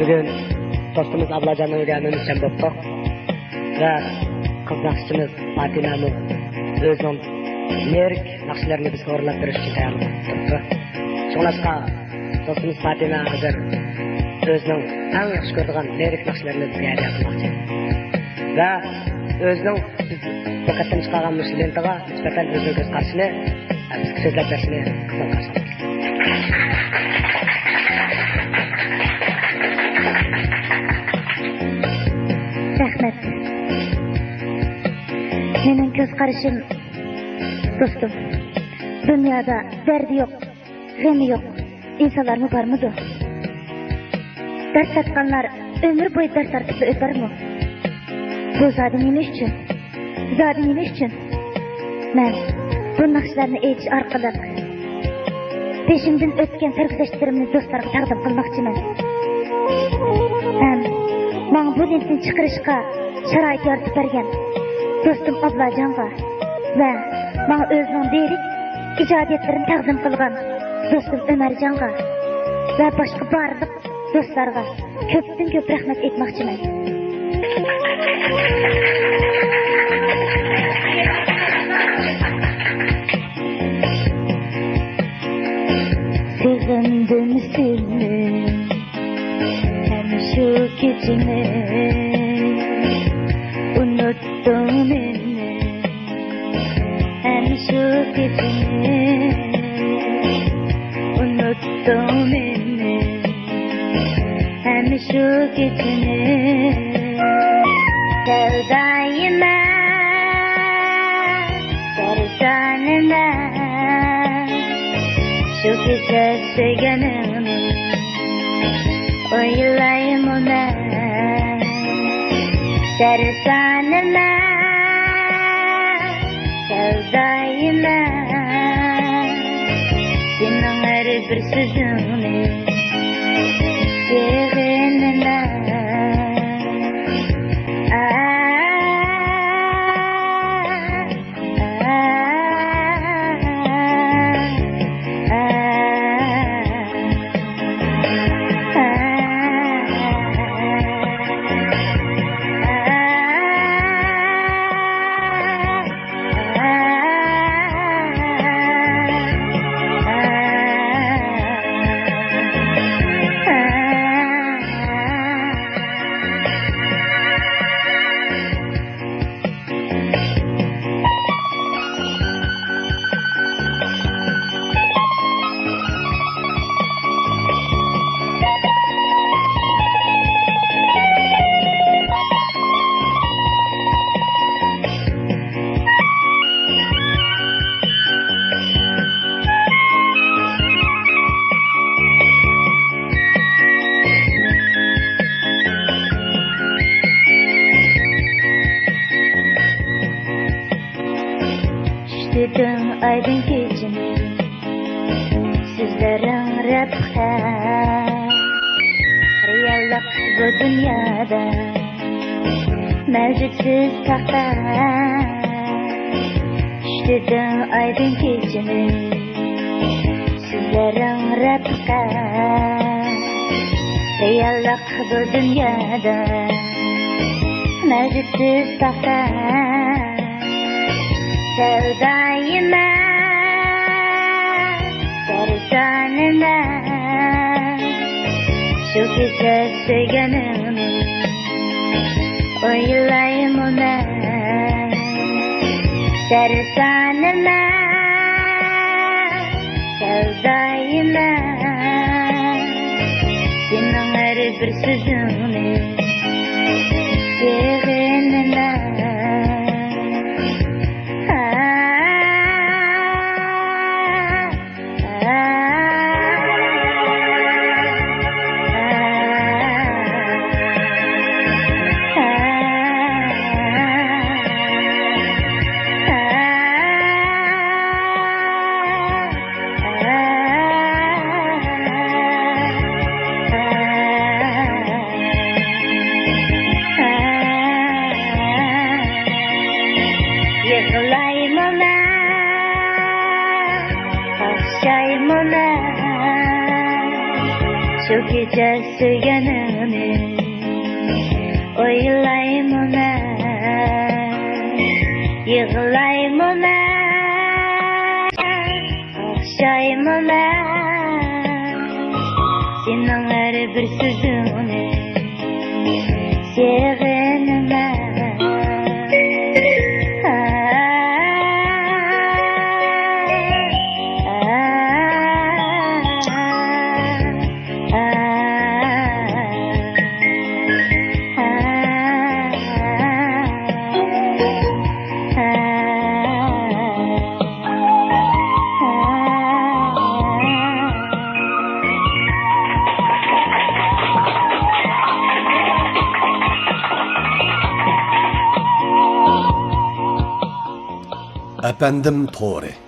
Bugün dostumuz Ablacan'ın ödəyənin üçün bopduq və qız naxşımız Fatima'nın özünün lirik naxşılarını bizə orlab veriş üçün tayarlıq tutdu. Şoğlaşqa dostumuz Fatima hazır özünün ən yaxşı gördüğün lirik naxşılarını bizə hədiyyə qılmaqçı. Və özünün biz diqqətdən çıxarğan müslümanlığa nisbətən özünün göz qarşısını bizə sözləb versini qızdan qarşılayırıq. Rahmet. Menin göz karışım dostum. Dünyada derdi yok, gemi yok. İnsanlar mı var mıdır? Dert tatkanlar ömür boyu dert tartıp öter mi? Bu zaten neymiş için? Zaten neymiş için? Ben bu nakşlarını eğiç arkalık. Peşimden ötken sergiseşlerimini dostlarına tardım kılmakçıyım. Bana bu dintin çıkırışka şarayet yaratıp bergen dostum Ablacan'a ve bana özünün deyirik icadiyetlerini təqdim kılgan dostum Ömercan'a ve başka barlık dostlarga köptün köp rahmet etmekçiyim. Sevindim seni şu geceni unuttum beni hem şu geceni unuttum beni hem şu geceni sevdayıma sarsanına şu gece sevganımı oylayım ona sersanıma sevdayıma senin her bir sözünü sevginime Düştüm aydın gecemi Sizlerin Rabha Riyallık bu dünyada Mevcutsuz tahta Düştüm aydın gecemi Sizlerin Rabha Riyallık bu dünyada Mevcutsuz tahta sevdayıma sersanıma şu gece sevganımı oylayım ona sersanıma sevdayıma senin her bir sözünü sevginime yığılayım okşayım şu gece söygenini oylayım yığılayım okşayım senin her bir sözünü sevinme Efendim Tori.